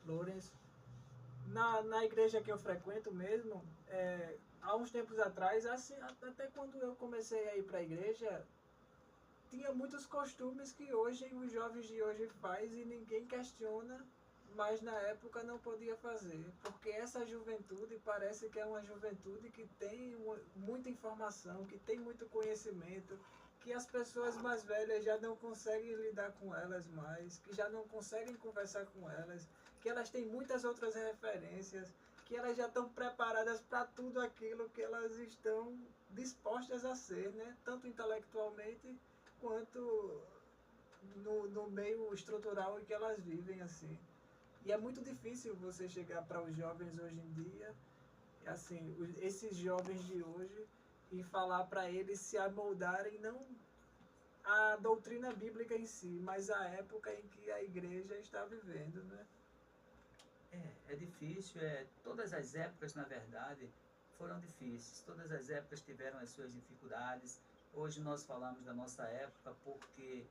Lourenço. Na igreja que eu frequento mesmo, há uns tempos atrás, assim, até quando eu comecei a ir para a igreja, tinha muitos costumes que hoje os jovens de hoje faz e ninguém questiona, mas na época não podia fazer, porque essa juventude parece que é uma juventude que tem muita informação, que tem muito conhecimento, que as pessoas mais velhas já não conseguem lidar com elas mais, que já não conseguem conversar com elas, que elas têm muitas outras referências, que elas já estão preparadas para tudo aquilo que elas estão dispostas a ser, né? Tanto intelectualmente quanto no meio estrutural em que elas vivem assim. E é muito difícil você chegar para os jovens hoje em dia, assim, esses jovens de hoje, e falar para eles se amoldarem não a doutrina bíblica em si, mas a época em que a igreja está vivendo, né? É difícil, todas as épocas, na verdade, foram difíceis. Todas as épocas tiveram as suas dificuldades. Hoje nós falamos da nossa época porque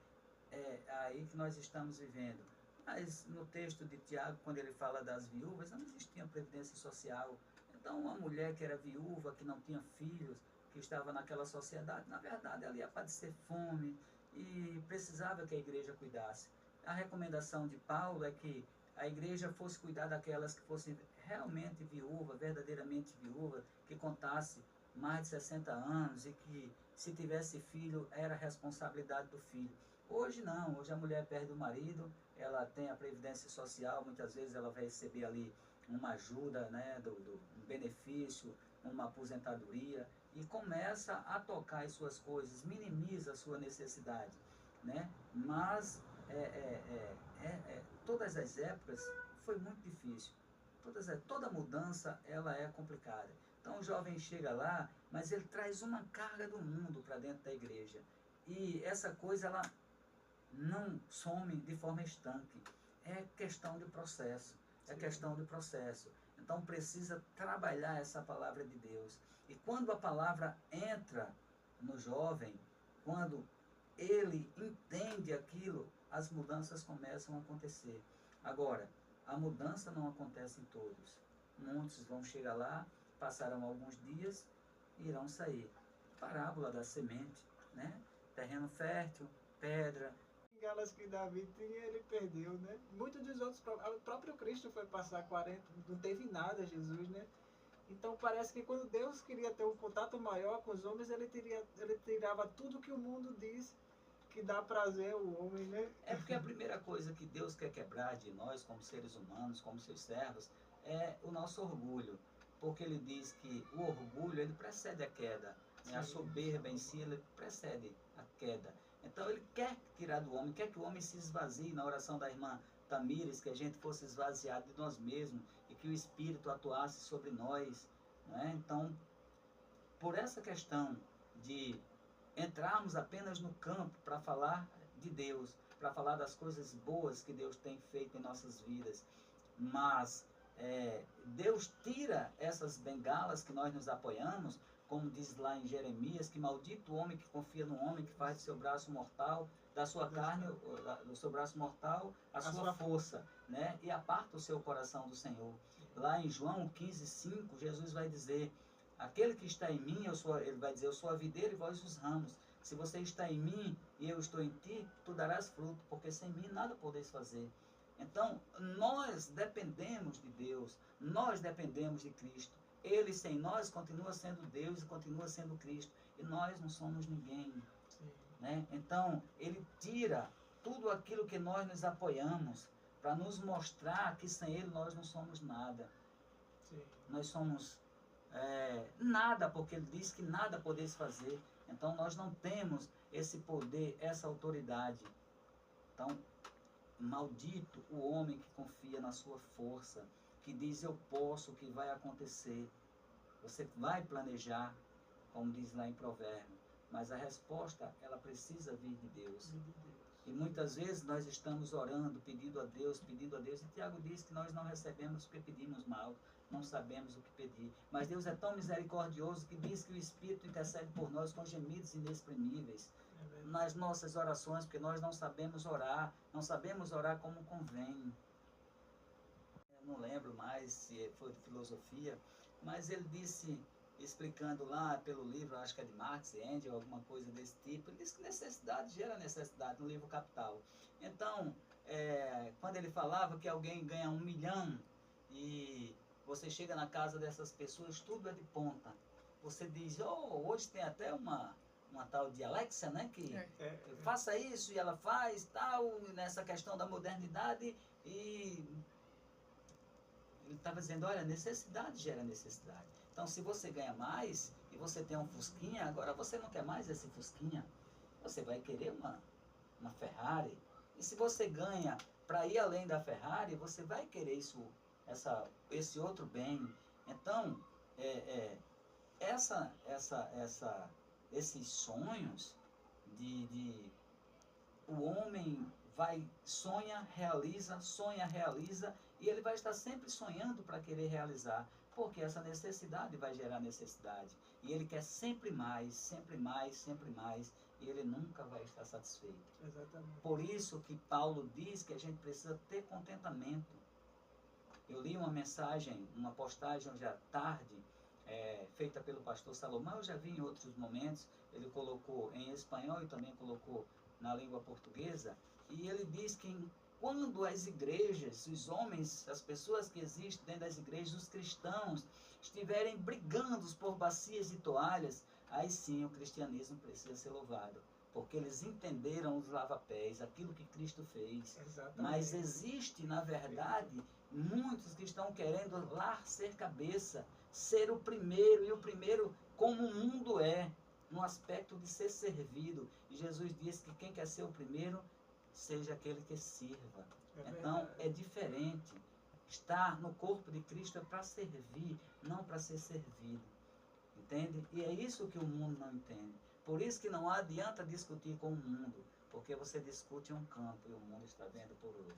é aí que nós estamos vivendo. Mas no texto de Tiago, quando ele fala das viúvas, não existia previdência social. Então, uma mulher que era viúva, que não tinha filhos, que estava naquela sociedade, na verdade, ela ia padecer fome e precisava que a igreja cuidasse. A recomendação de Paulo é que a igreja fosse cuidar daquelas que fossem realmente viúva, verdadeiramente viúva, que contasse mais de 60 anos e que se tivesse filho era responsabilidade do filho. Hoje não, hoje a mulher perde o marido, ela tem a previdência social, muitas vezes ela vai receber ali uma ajuda, né, um benefício, uma aposentadoria e começa a tocar as suas coisas, minimiza a sua necessidade, né? Mas todas as épocas foi muito difícil. Toda mudança ela é complicada. Então o jovem chega lá, mas ele traz uma carga do mundo para dentro da igreja. E essa coisa ela não some de forma estanque. É questão de processo. É questão de processo. Então precisa trabalhar essa palavra de Deus. E quando a palavra entra no jovem, quando ele entende aquilo, as mudanças começam a acontecer. Agora, a mudança não acontece em todos. Muitos vão chegar lá, passarão alguns dias e irão sair. Parábola da semente, né? Terreno fértil, pedra. Galas que Davi tinha, ele perdeu, né? Muitos dos outros, o próprio Cristo foi passar 40, não teve nada, Jesus, né? Então parece que quando Deus queria ter um contato maior com os homens, ele tirava tudo que o mundo diz que dá prazer ao homem, né? É porque a primeira coisa que Deus quer quebrar de nós, como seres humanos, como seus servos, é o nosso orgulho. Porque ele diz que o orgulho, ele precede a queda. Né? A soberba em si, ele precede a queda. Então ele quer tirar do homem, quer que o homem se esvazie. Na oração da irmã Tamires, que a gente fosse esvaziado de nós mesmos e que o Espírito atuasse sobre nós. Né? Então, por essa questão de entrarmos apenas no campo para falar de Deus, para falar das coisas boas que Deus tem feito em nossas vidas, mas Deus tira essas bengalas que nós nos apoiamos, como diz lá em Jeremias, que maldito o homem que confia no homem, que faz do seu braço mortal, da sua carne, do seu braço mortal, a sua força, né? E aparta o seu coração do Senhor. Lá em João 15:5, Jesus vai dizer: aquele que está em mim, ele vai dizer, eu sou a videira e vós os ramos. Se você está em mim e eu estou em ti, tu darás fruto, porque sem mim nada podeis fazer. Então, nós dependemos de Deus, nós dependemos de Cristo. Ele sem nós continua sendo Deus e continua sendo Cristo. E nós não somos ninguém. Né? Então, ele tira tudo aquilo que nós nos apoiamos para nos mostrar que sem ele nós não somos nada. Sim. Nós somos nada, porque ele diz que nada podeis fazer. Então nós não temos esse poder, essa autoridade. Então, maldito o homem que confia na sua força, que diz eu posso, que vai acontecer. Você vai planejar, como diz lá em Provérbio, mas a resposta, ela precisa vir de Deus. E muitas vezes nós estamos orando, pedindo a Deus, e Tiago diz que nós não recebemos porque pedimos mal, não sabemos o que pedir. Mas Deus é tão misericordioso que diz que o Espírito intercede por nós com gemidos inexprimíveis nas nossas orações, porque nós não sabemos orar como convém. não lembro mais se foi de filosofia, mas ele disse, explicando lá pelo livro, acho que é de Marx e Engels, alguma coisa desse tipo, ele disse que necessidade gera necessidade, no livro Capital. Então, quando ele falava que alguém ganha 1 milhão e você chega na casa dessas pessoas, tudo é de ponta. Você diz, oh, hoje tem até uma tal de Alexa, né, que faça isso e ela faz, tal, nessa questão da modernidade, e ele estava dizendo, olha, necessidade gera necessidade. Então, se você ganha mais e você tem um Fusquinha, agora você não quer mais esse Fusquinha, você vai querer uma Ferrari. E se você ganha para ir além da Ferrari, você vai querer esse outro bem. Então, esses sonhos de o homem sonha, realiza, e ele vai estar sempre sonhando para querer realizar, porque essa necessidade vai gerar necessidade. E ele quer sempre mais, sempre mais, sempre mais, e ele nunca vai estar satisfeito. Exatamente. Por isso que Paulo diz que a gente precisa ter contentamento. Eu li uma mensagem, uma postagem hoje à tarde, feita pelo pastor Salomão, eu já vi em outros momentos, ele colocou em espanhol e também colocou na língua portuguesa, e ele diz que quando as igrejas, os homens, as pessoas que existem dentro das igrejas, os cristãos, estiverem brigando por bacias e toalhas, aí sim o cristianismo precisa ser louvado, porque eles entenderam os lava-pés, aquilo que Cristo fez. Exatamente. Mas existe, na verdade, muitos que estão querendo lá ser cabeça, ser o primeiro, e o primeiro como o mundo é, no aspecto de ser servido. E Jesus disse que quem quer ser o primeiro, seja aquele que sirva. Então, é diferente. Estar no corpo de Cristo é para servir, não para ser servido. Entende? E é isso que o mundo não entende. Por isso que não adianta discutir com o mundo, porque você discute um campo e o mundo está vendo por outro.